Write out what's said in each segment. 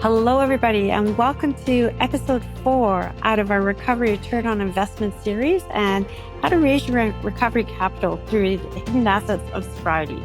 Hello, everybody, and welcome to episode 4 out of our Recovery Return on Investment series and how to raise your recovery capital through the hidden assets of sobriety.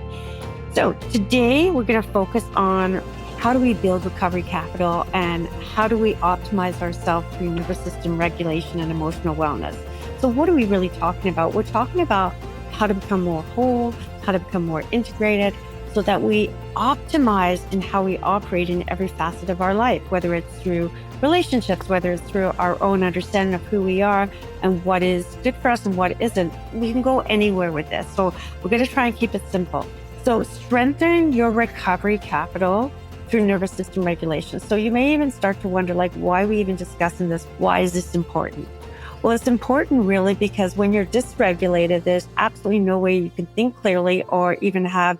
So today we're going to focus on how do we build recovery capital and how do we optimize ourselves through nervous system regulation and emotional wellness. So what are we really talking about? We're talking about how to become more whole, how to become more integrated, so that we optimize in how we operate in every facet of our life, whether it's through relationships, whether it's through our own understanding of who we are and what is good for us and what isn't. We can go anywhere with this. So we're going to try and keep it simple. So strengthen your recovery capital through nervous system regulation. So you may even start to wonder, why are we even discussing this? Why is this important? Well, it's important really because when you're dysregulated, there's absolutely no way you can think clearly or even have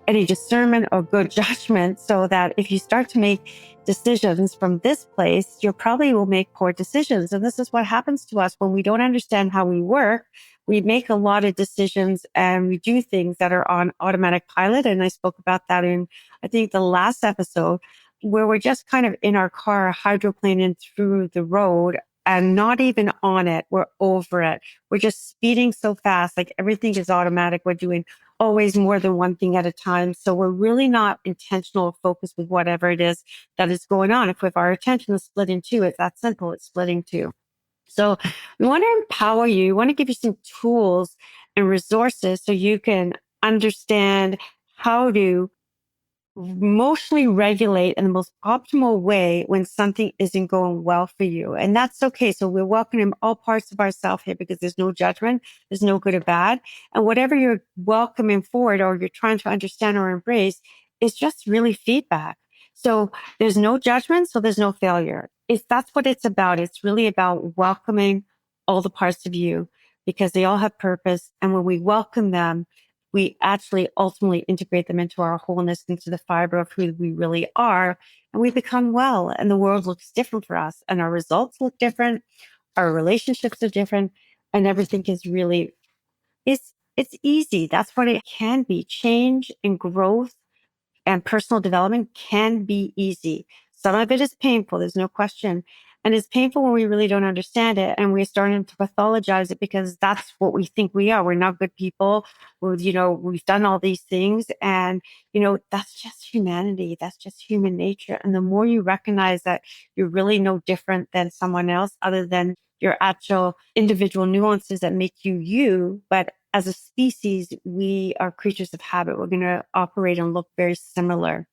any discernment or good judgment, so that if you start to make decisions from this place, you probably will make poor decisions. And this is what happens to us when we don't understand how we work. We make a lot of decisions and we do things that are on automatic pilot. And I spoke about that in, I think, the last episode, where we're just kind of in our car, hydroplaning through the road and not even on it. We're over it. We're just speeding so fast. Like everything is automatic. We're doing always more than one thing at a time. So we're really not intentional or focused with whatever it is that is going on. If our attention is split in two, it's that simple. It's splitting two. So we want to empower you. We want to give you some tools and resources so you can understand how to emotionally regulate in the most optimal way when something isn't going well for you. And that's okay. So we're welcoming all parts of ourselves here because there's no judgment. There's no good or bad. And whatever you're welcoming forward or you're trying to understand or embrace is just really feedback. So there's no judgment. So there's no failure. That's what it's about. It's really about welcoming all the parts of you because they all have purpose. And when we welcome them, we actually ultimately integrate them into our wholeness, into the fiber of who we really are, and we become well, and the world looks different for us, and our results look different, our relationships are different, and everything is really, it's easy. That's what it can be. Change and growth and personal development can be easy. Some of it is painful. There's no question. And it's painful when we really don't understand it. And we're starting to pathologize it because that's what we think we are. We're not good people. We've done all these things. And, that's just humanity. That's just human nature. And the more you recognize that you're really no different than someone else, other than your actual individual nuances that make you you, but as a species, we are creatures of habit. We're going to operate and look very similar.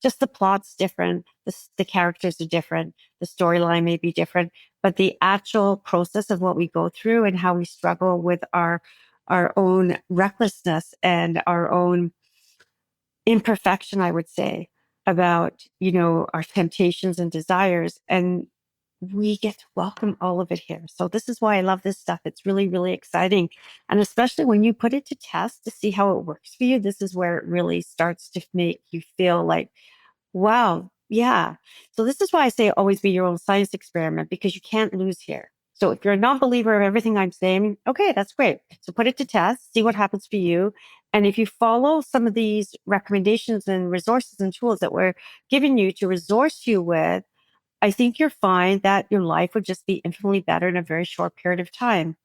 Just the plot's different. The characters are different. The storyline may be different, but the actual process of what we go through and how we struggle with our own recklessness and our own imperfection, I would say, about, our temptations and desires. And we get to welcome all of it here. So this is why I love this stuff. It's really, really exciting. And especially when you put it to test to see how it works for you, this is where it really starts to make you feel like, wow, yeah. So this is why I say always be your own science experiment, because you can't lose here. So if you're a non-believer of everything I'm saying, okay, that's great. So put it to test, see what happens for you. And if you follow some of these recommendations and resources and tools that we're giving you to resource you with, I think you'll find that your life would just be infinitely better in a very short period of time.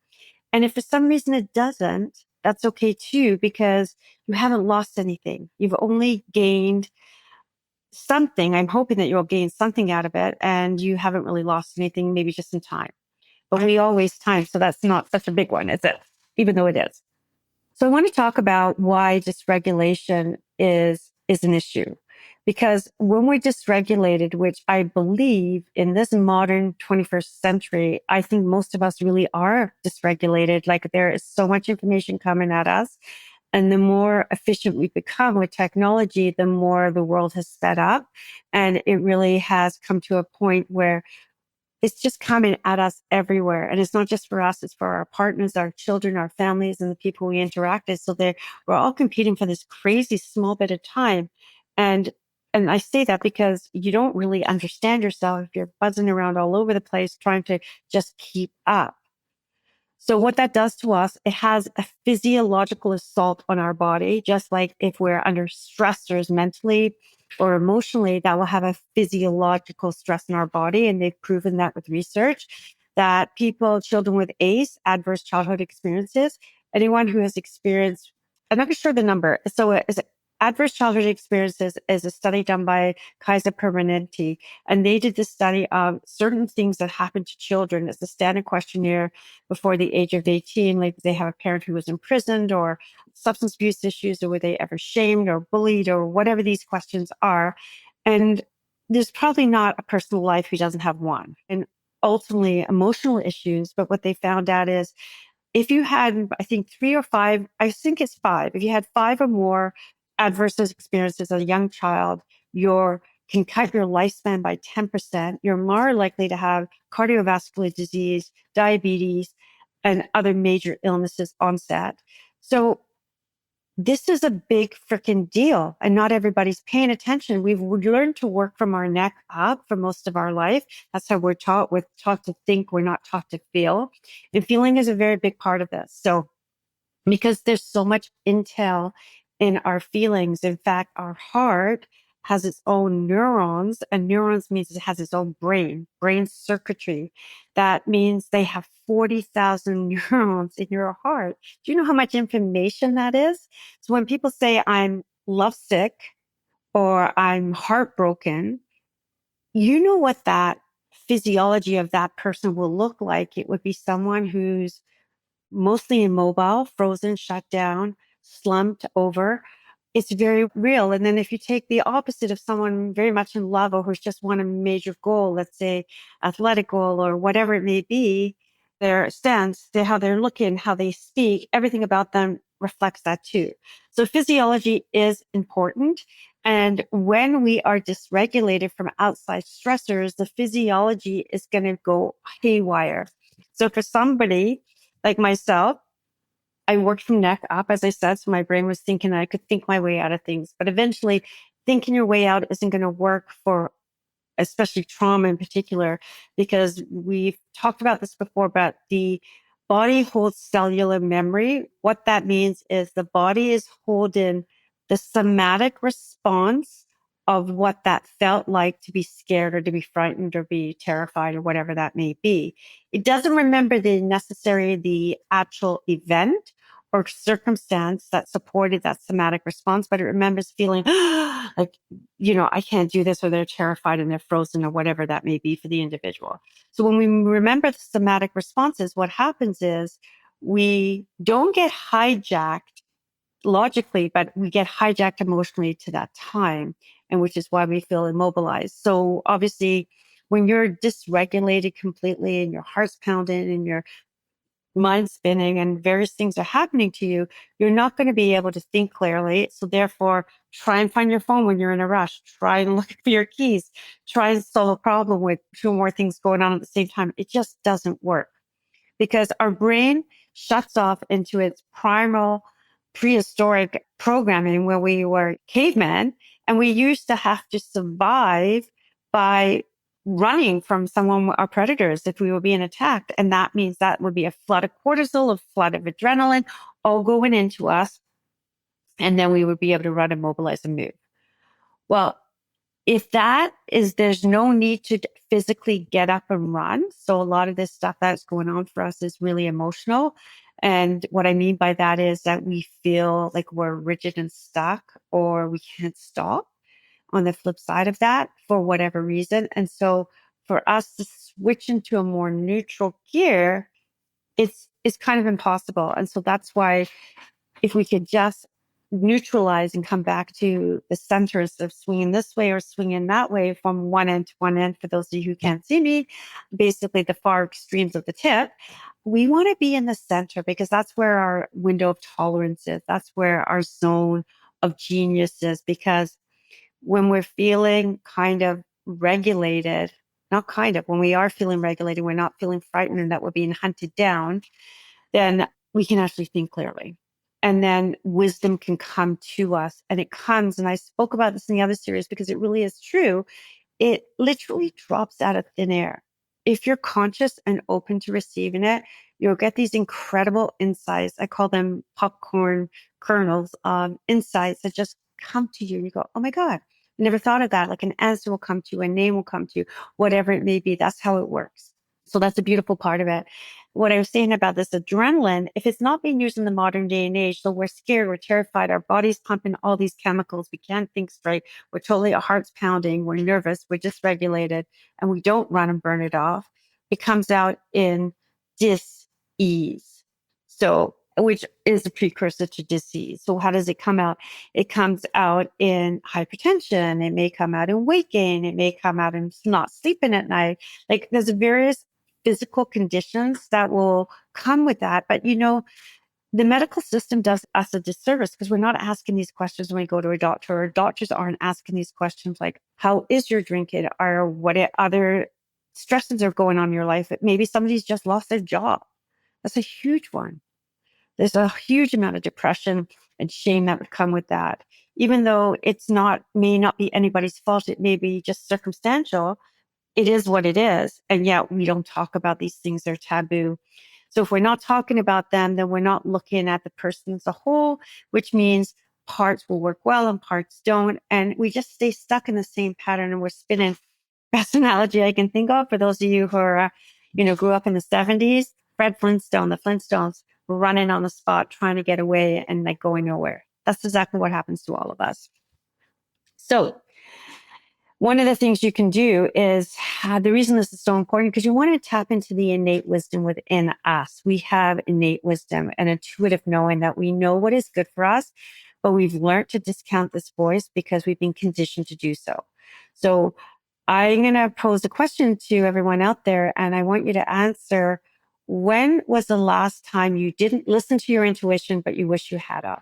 And if for some reason it doesn't, that's okay too, because you haven't lost anything. You've only gained something. I'm hoping that you'll gain something out of it, and you haven't really lost anything, maybe just in time. But we all waste time, so that's not such a big one, is it? Even though it is. So I want to talk about why dysregulation is an issue. Because when we're dysregulated, which I believe in this modern 21st century, I think most of us really are dysregulated. Like there is so much information coming at us. And the more efficient we become with technology, the more the world has sped up. And it really has come to a point where it's just coming at us everywhere. And it's not just for us, it's for our partners, our children, our families, and the people we interact with. So we're all competing for this crazy small bit of time. And I say that because you don't really understand yourself if you're buzzing around all over the place trying to just keep up. So what that does to us, it has a physiological assault on our body, just like if we're under stressors mentally, or emotionally, that will have a physiological stress in our body. And they've proven that with research that children with ACE, adverse childhood experiences, anyone who has experienced, I'm not sure the number. So adverse childhood experiences is a study done by Kaiser Permanente. And they did this study of certain things that happen to children. It's a standard questionnaire before the age of 18. Like they have a parent who was imprisoned or substance abuse issues, or were they ever shamed or bullied, or whatever these questions are. And there's probably not a person alive who doesn't have one. And ultimately emotional issues. But what they found out is if you had, I think 3 or 5, I think it's 5, if you had 5 or more adverse experiences as a young child, you can cut your lifespan by 10%. You're more likely to have cardiovascular disease, diabetes, and other major illnesses onset. So this is a big freaking deal, and not everybody's paying attention. We've learned to work from our neck up for most of our life. That's how we're taught. We're taught to think. We're not taught to feel. And feeling is a very big part of this. So because there's so much intel in our feelings. In fact, our heart has its own neurons, and neurons means it has its own brain circuitry. That means they have 40,000 neurons in your heart. Do you know how much information that is? So when people say I'm lovesick or I'm heartbroken, you know what that physiology of that person will look like. It would be someone who's mostly immobile, frozen, shut down, slumped over. It's very real. And then if you take the opposite of someone very much in love or who's just won a major goal, let's say athletic goal or whatever it may be, their stance, how they're looking, how they speak, everything about them reflects that too. So physiology is important. And when we are dysregulated from outside stressors, the physiology is going to go haywire. So for somebody like myself, I worked from neck up, as I said. So my brain was thinking I could think my way out of things. But eventually, thinking your way out isn't going to work for especially trauma in particular, because we've talked about this before, but the body holds cellular memory. What that means is the body is holding the somatic response of what that felt like to be scared or to be frightened or be terrified or whatever that may be. It doesn't remember the actual event or circumstance that supported that somatic response, but it remembers feeling like, I can't do this, or they're terrified and they're frozen or whatever that may be for the individual. So when we remember the somatic responses, what happens is we don't get hijacked logically, but we get hijacked emotionally to that time, and which is why we feel immobilized. So obviously, when you're dysregulated completely and your heart's pounding and your mind spinning and various things are happening to you, you're not going to be able to think clearly. So therefore, try and find your phone when you're in a rush. Try and look for your keys. Try and solve a problem with 2 more things going on at the same time. It just doesn't work, because our brain shuts off into its primal prehistoric programming where we were cavemen, and we used to have to survive by running from someone, our predators, if we were being attacked. And that means that would be a flood of cortisol, a flood of adrenaline, all going into us. And then we would be able to run and mobilize and move. Well, if that is, there's no need to physically get up and run. So a lot of this stuff that's going on for us is really emotional. And what I mean by that is that we feel like we're rigid and stuck, or we can't stop on the flip side of that for whatever reason. And so for us to switch into a more neutral gear, it's kind of impossible. And so that's why if we could just neutralize and come back to the center instead of swinging this way or swinging that way from one end to one end, for those of you who can't see me, basically the far extremes of the tip, we want to be in the center, because that's where our window of tolerance is. That's where our zone of genius is, because when we're feeling kind of regulated, not kind of, when we are feeling regulated, we're not feeling frightened and that we're being hunted down, then we can actually think clearly. And then wisdom can come to us, and it comes. And I spoke about this in the other series because it really is true. It literally drops out of thin air. If you're conscious and open to receiving it, you'll get these incredible insights. I call them popcorn kernels of insights that just come to you. And you go, oh my God, Never thought of that. Like an answer will come to you, a name will come to you, whatever it may be. That's how it works. So that's a beautiful part of it. What I was saying about this adrenaline, if it's not being used in the modern day and age, so we're scared, we're terrified, our body's pumping all these chemicals, we can't think straight, we're totally, our heart's pounding, we're nervous, we're dysregulated, and we don't run and burn it off. It comes out in dis-ease. So, which is a precursor to disease. So how does it come out? It comes out in hypertension. It may come out in weight gain. It may come out in not sleeping at night. Like there's various physical conditions that will come with that. But the medical system does us a disservice because we're not asking these questions when we go to a doctor, or doctors aren't asking these questions like, how is your drinking? Or what other stresses are going on in your life? Maybe somebody's just lost their job. That's a huge one. There's a huge amount of depression and shame that would come with that. Even though may not be anybody's fault, it may be just circumstantial. It is what it is. And yet we don't talk about these things. They're taboo. So if we're not talking about them, then we're not looking at the person as a whole, which means parts will work well and parts don't. And we just stay stuck in the same pattern and we're spinning. Best analogy I can think of for those of you who are, grew up in the 70s, Fred Flintstone, the Flintstones were running on the spot, trying to get away and like going nowhere. That's exactly what happens to all of us. So one of the things you can do is the reason this is so important, because you want to tap into the innate wisdom within us. We have innate wisdom and intuitive knowing that we know what is good for us, but we've learned to discount this voice because we've been conditioned to do so. So I'm going to pose a question to everyone out there, and I want you to answer, when was the last time you didn't listen to your intuition, but you wish you had of?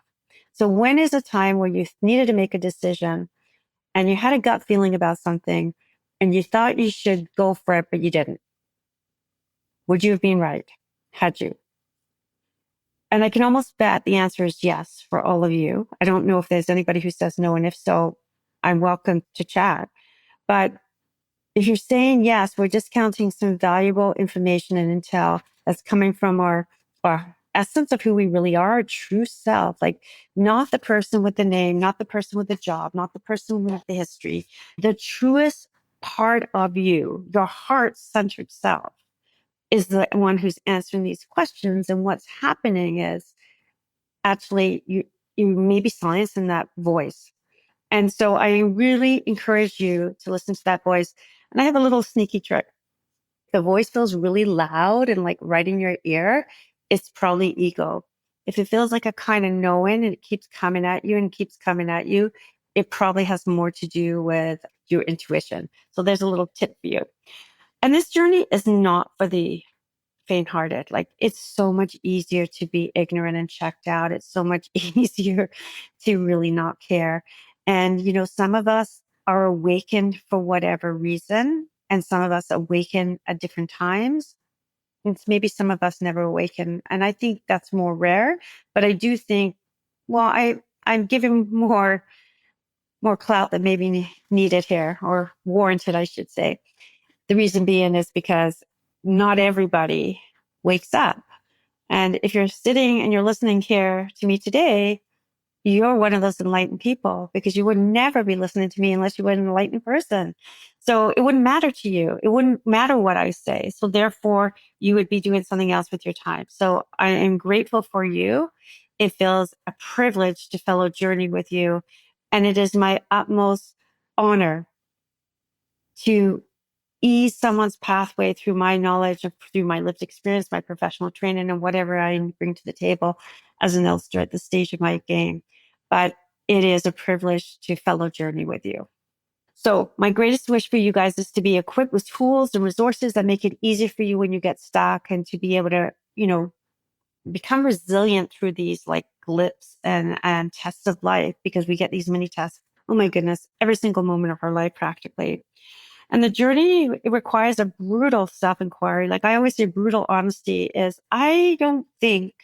So when is a time where you needed to make a decision and you had a gut feeling about something and you thought you should go for it, but you didn't? Would you have been right had you? And I can almost bet the answer is yes for all of you. I don't know if there's anybody who says no. And if so, I'm welcome to chat. But if you're saying yes, we're discounting some valuable information and intel that's coming from our essence of who we really are, our true self, like not the person with the name, not the person with the job, not the person with the history, the truest part of you, your heart-centered self is the one who's answering these questions. And what's happening is actually you may be silencing that voice. And so I really encourage you to listen to that voice. And I have a little sneaky trick. The voice feels really loud and like right in your ear, it's probably ego. If it feels like a kind of knowing and it keeps coming at you and keeps coming at you, it probably has more to do with your intuition. So there's a little tip for you. And this journey is not for the faint-hearted. Like it's so much easier to be ignorant and checked out. It's so much easier to really not care. And, some of us are awakened for whatever reason, and some of us awaken at different times. And maybe some of us never awaken. And I think that's more rare, but I do think, well, I'm giving more clout than maybe needed here, or warranted, I should say. The reason being is because not everybody wakes up. And if you're sitting and you're listening here to me today, you're one of those enlightened people, because you would never be listening to me unless you were an enlightened person. So it wouldn't matter to you. It wouldn't matter what I say. So therefore, you would be doing something else with your time. So I am grateful for you. It feels a privilege to fellow journey with you. And it is my utmost honor to ease someone's pathway through my knowledge and through my lived experience, my professional training, and whatever I bring to the table as an elster at this stage of my game. But it is a privilege to fellow journey with you. So my greatest wish for you guys is to be equipped with tools and resources that make it easier for you when you get stuck, and to be able to, become resilient through these like blips and tests of life, because we get these mini tests. Oh my goodness, every single moment of our life practically. And the journey, it requires a brutal self-inquiry. Like I always say, brutal honesty is, I don't think,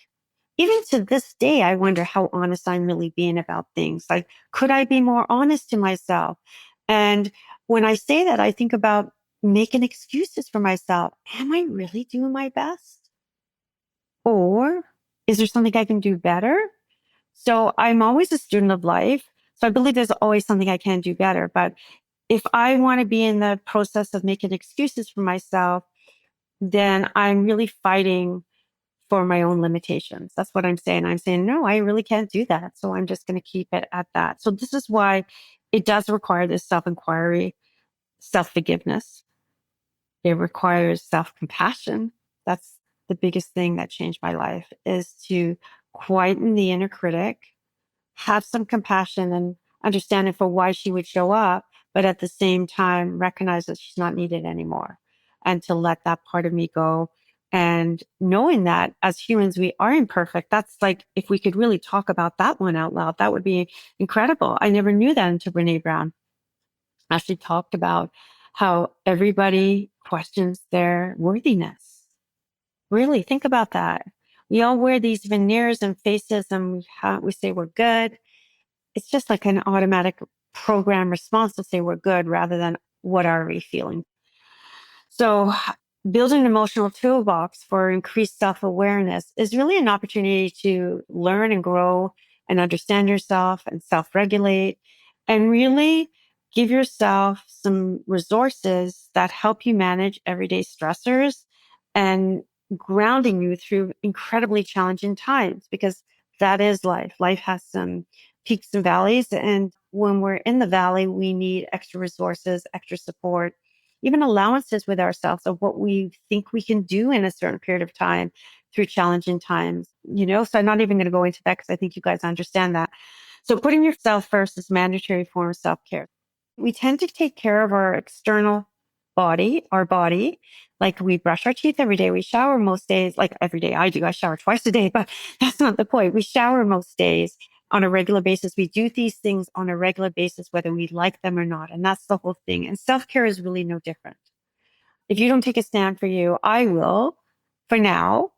even to this day, I wonder how honest I'm really being about things. Like, could I be more honest to myself? And when I say that, I think about making excuses for myself. Am I really doing my best? Or is there something I can do better? So I'm always a student of life. So I believe there's always something I can do better. But if I want to be in the process of making excuses for myself, then I'm really fighting for my own limitations. That's what I'm saying. I'm saying, no, I really can't do that. So I'm just going to keep it at that. So this is why it does require this self-inquiry, self-forgiveness. It requires self-compassion. That's the biggest thing that changed my life, is to quieten the inner critic, have some compassion and understanding for why she would show up, but at the same time recognize that she's not needed anymore, and to let that part of me go. And knowing that as humans, we are imperfect. That's like, if we could really talk about that one out loud, that would be incredible. I never knew that until Brene Brown actually talked about how everybody questions their worthiness. Really think about that. We all wear these veneers and faces, and we say we're good. It's just like an automatic program response to say we're good, rather than what are we feeling. So building an emotional toolbox for increased self-awareness is really an opportunity to learn and grow and understand yourself and self-regulate, and really give yourself some resources that help you manage everyday stressors and grounding you through incredibly challenging times, because that is life. Life has some peaks and valleys. And when we're in the valley, we need extra resources, extra support, even allowances with ourselves of what we think we can do in a certain period of time through challenging times, So I'm not even going to go into that because I think you guys understand that. So putting yourself first is a mandatory form of self-care. We tend to take care of our external body, our body, like we brush our teeth every day. We shower most days, like every day I do. I shower twice a day, but that's not the point. We shower most days on a regular basis. We do these things on a regular basis, whether we like them or not. And that's the whole thing. And self-care is really no different. If you don't take a stand for you, I will for now,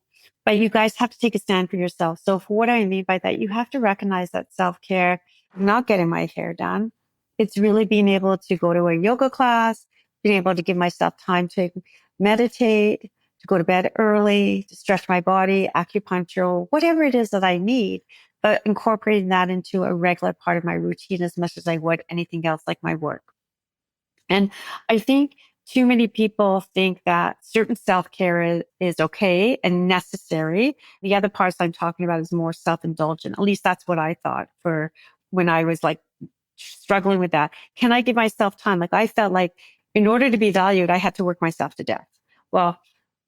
but you guys have to take a stand for yourself. So for what I mean by that, you have to recognize that self-care, not getting my hair done. It's really being able to go to a yoga class, being able to give myself time to meditate, to go to bed early, to stretch my body, acupuncture, whatever it is that I need, but incorporating that into a regular part of my routine as much as I would anything else like my work. And I think too many people think that certain self-care is okay and necessary. The other parts I'm talking about is more self-indulgent. At least that's what I thought for when I was like struggling with that. Can I give myself time? Like I felt like in order to be valued, I had to work myself to death. Well,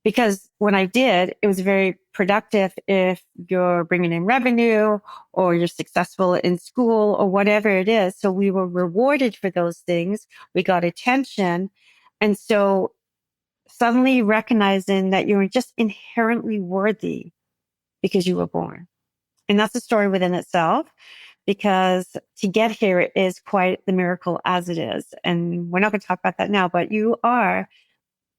because when I did, it was very productive if you're bringing in revenue or you're successful in school or whatever it is. So we were rewarded for those things. We got attention. And so suddenly recognizing that you're just inherently worthy because you were born. And that's a story within itself, because to get here is quite the miracle as it is. And we're not going to talk about that now, but you are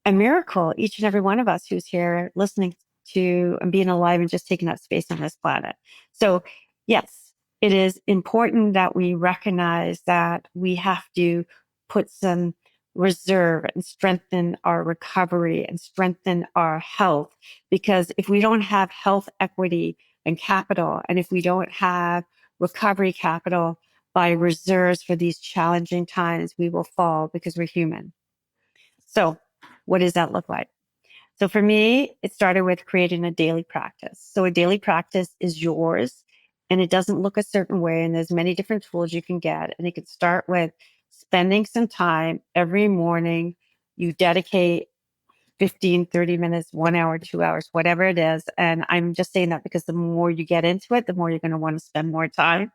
a miracle, each and every one of us who's here listening to and being alive and just taking up space on this planet. So yes, it is important that we recognize that we have to put some reserve and strengthen our recovery and strengthen our health. Because if we don't have health equity and capital, and if we don't have recovery capital by reserves for these challenging times, we will fall because we're human. So what does that look like? So for me, it started with creating a daily practice. So a daily practice is yours, and it doesn't look a certain way. And there's many different tools you can get. And it could start with spending some time every morning. You dedicate 15, 30 minutes, 1 hour, 2 hours, whatever it is. And I'm just saying that because the more you get into it, the more you're going to want to spend more time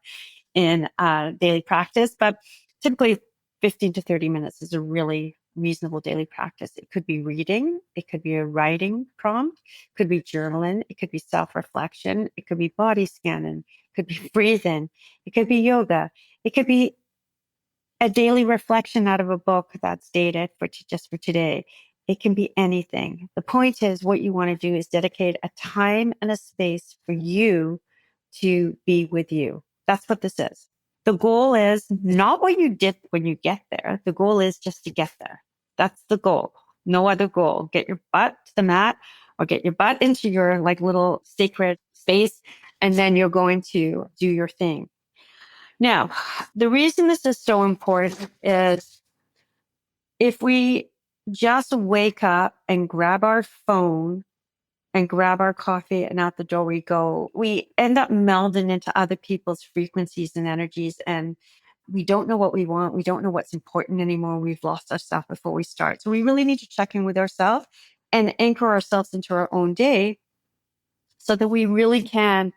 in daily practice. But typically 15 to 30 minutes is a really reasonable daily practice. It could be reading. It could be a writing prompt. It could be journaling. It could be self-reflection. It could be body scanning. It could be breathing. It could be yoga. It could be a daily reflection out of a book that's dated for just for today. It can be anything. The point is, what you want to do is dedicate a time and a space for you to be with you. That's what this is. The goal is not what you did when you get there. The goal is just to get there. That's the goal. No other goal. Get your butt to the mat, or get your butt into your like little sacred space, and then you're going to do your thing. Now, the reason this is so important is if we just wake up and grab our phone and grab our coffee and out the door we go, we end up melding into other people's frequencies and energies. And we don't know what we want. We don't know what's important anymore. We've lost ourselves before we start. So we really need to check in with ourselves and anchor ourselves into our own day so that we really can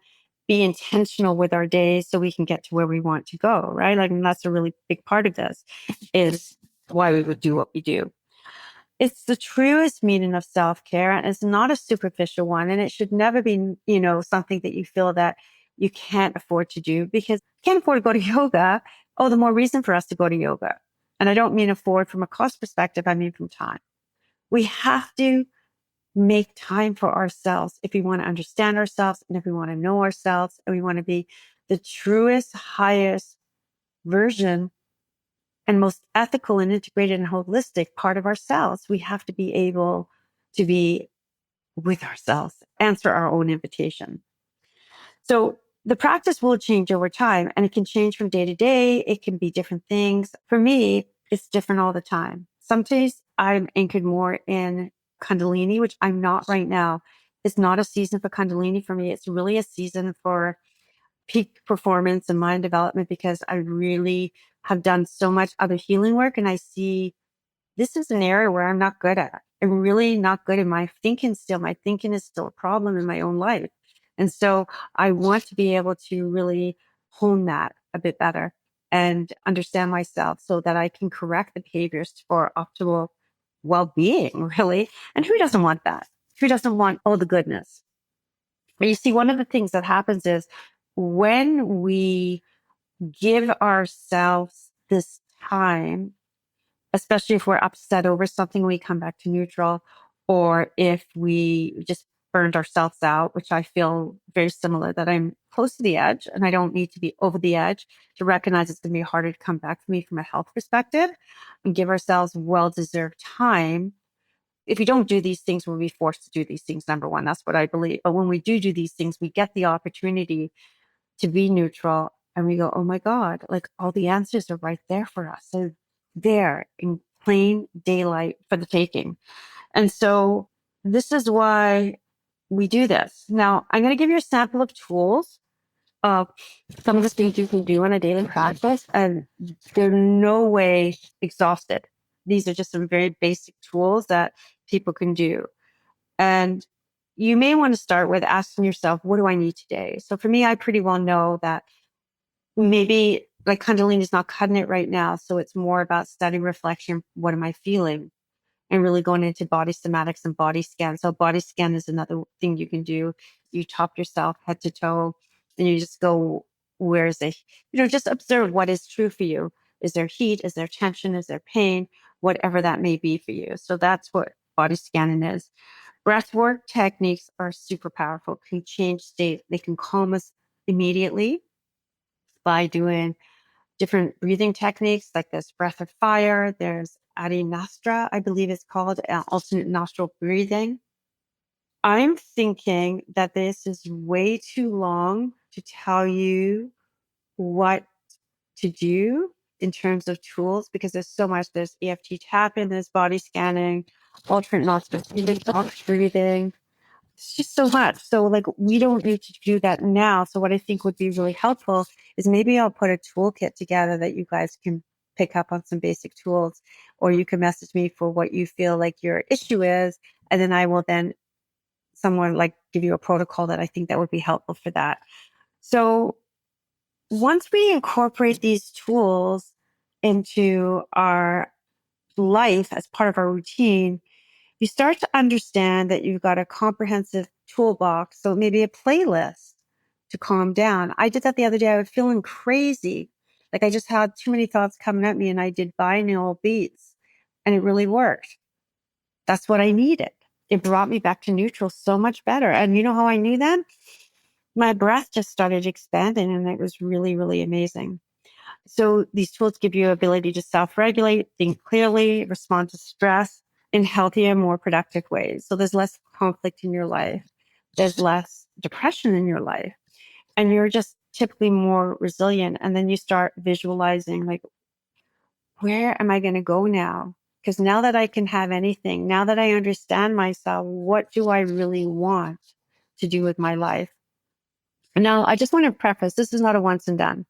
be intentional with our days so we can get to where we want to go, right? Like, and that's a really big part of this is why we would do what we do. It's the truest meaning of self-care, and it's not a superficial one. And it should never be, something that you feel that you can't afford to do because you can't afford to go to yoga. Oh, the more reason for us to go to yoga. And I don't mean afford from a cost perspective. I mean from time. We have to make time for ourselves if we want to understand ourselves and if we want to know ourselves and we want to be the truest, highest version and most ethical and integrated and holistic part of ourselves. We have to be able to be with ourselves, answer our own invitation. So the practice will change over time and it can change from day to day. It can be different things. For me, it's different all the time. Some days I'm anchored more in Kundalini, which I'm not right now. It's not a season for Kundalini for me. It's really a season for peak performance and mind development because I really have done so much other healing work and I see this is an area where I'm not good at. I'm really not good at my thinking still. My thinking is still a problem in my own life. And so I want to be able to really hone that a bit better and understand myself so that I can correct the behaviors for optimal well-being, really. And who doesn't want that? Who doesn't want all the goodness? But you see, one of the things that happens is when we give ourselves this time, especially if we're upset over something, we come back to neutral, or if we just burned ourselves out, which I feel very similar, that I'm close to the edge and I don't need to be over the edge to recognize it's going to be harder to come back for me from a health perspective and give ourselves well-deserved time. If we don't do these things, we'll be forced to do these things, number one. That's what I believe. But when we do these things, we get the opportunity to be neutral and we go, oh my God, like all the answers are right there for us. So there in plain daylight for the taking. And so this is why we do this. Now, I'm going to give you a sample of tools of some of the things you can do in a daily practice, and they're no way exhausted. These are just some very basic tools that people can do. And you may want to start with asking yourself, what do I need today? So for me, I pretty well know that maybe like Kundalini is not cutting it right now. So it's more about study reflection. What am I feeling? And really going into body somatics and body scan. So body scan is another thing you can do. You top yourself head to toe and you just go, where is it? Just observe what is true for you. Is there heat? Is there tension? Is there pain? Whatever that may be for you. So that's what body scanning is. Breathwork techniques are super powerful, can change state. They can calm us immediately by doing different breathing techniques like this breath of fire. There's Adinastra, I believe it's called, alternate nostril breathing. I'm thinking that this is way too long to tell you what to do in terms of tools because there's so much. There's EFT tapping, there's body scanning, alternate nostril breathing. It's just so much. So like we don't need to do that now. So what I think would be really helpful is maybe I'll put a toolkit together that you guys can pick up on some basic tools, or you can message me for what you feel like your issue is. And then I will then someone like give you a protocol that I think that would be helpful for that. So once we incorporate these tools into our life as part of our routine, you start to understand that you've got a comprehensive toolbox. So maybe a playlist to calm down. I did that the other day. I was feeling crazy. Like I just had too many thoughts coming at me and I did binaural beats and it really worked. That's what I needed. It brought me back to neutral so much better. And you know how I knew that? My breath just started expanding and it was really, really amazing. So these tools give you ability to self-regulate, think clearly, respond to stress in healthier, more productive ways. So there's less conflict in your life. There's less depression in your life. And you're just typically more resilient. And then you start visualizing, like, where am I going to go now? Because now that I can have anything, now that I understand myself, what do I really want to do with my life? Now, I just want to preface, this is not a once and done.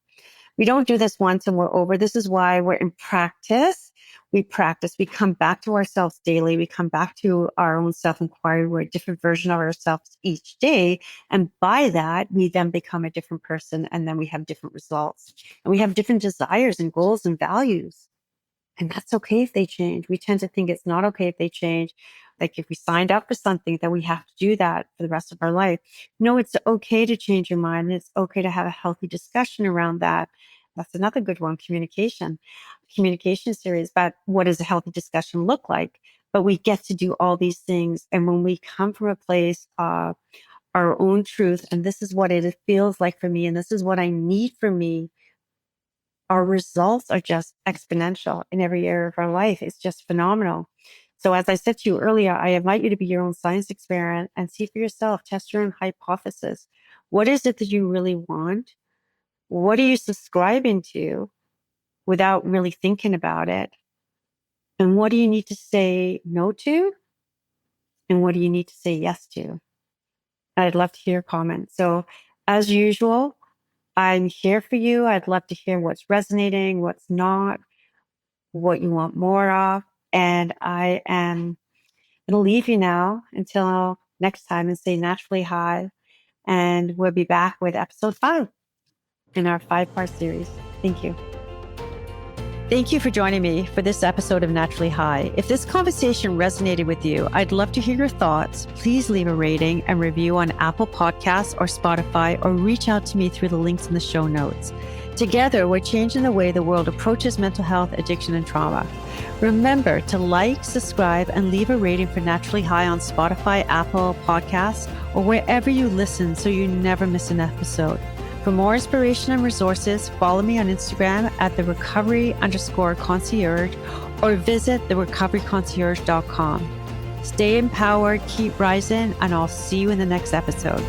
We don't do this once and we're over. This is why we're in practice. We practice. We come back to ourselves daily. We come back to our own self-inquiry. We're a different version of ourselves each day. And by that, we then become a different person. And then we have different results. And we have different desires and goals and values. And that's okay if they change. We tend to think it's not okay if they change. Like if we signed up for something, then we have to do that for the rest of our life. No, it's okay to change your mind. And it's okay to have a healthy discussion around that. That's another good one, communication. Communication series about what does a healthy discussion look like. But we get to do all these things. And when we come from a place of our own truth, and this is what it feels like for me, and this is what I need for me, our results are just exponential in every area of our life. It's just phenomenal. So as I said to you earlier, I invite you to be your own science experiment and see for yourself, test your own hypothesis. What is it that you really want? What are you subscribing to without really thinking about it? And what do you need to say no to? And what do you need to say yes to? I'd love to hear your comments. So as usual, I'm here for you. I'd love to hear what's resonating, what's not, what you want more of. And I am going to leave you now until next time and say naturally high. And we'll be back with episode 5 in our 5-part series. Thank you. Thank you for joining me for this episode of Naturally High. If this conversation resonated with you, I'd love to hear your thoughts. Please leave a rating and review on Apple Podcasts or Spotify, or reach out to me through the links in the show notes. Together, we're changing the way the world approaches mental health, addiction, and trauma. Remember to like, subscribe, and leave a rating for Naturally High on Spotify, Apple Podcasts, or wherever you listen so you never miss an episode. For more inspiration and resources, follow me on Instagram at therecovery_concierge or visit therecoveryconcierge.com. Stay empowered, keep rising, and I'll see you in the next episode.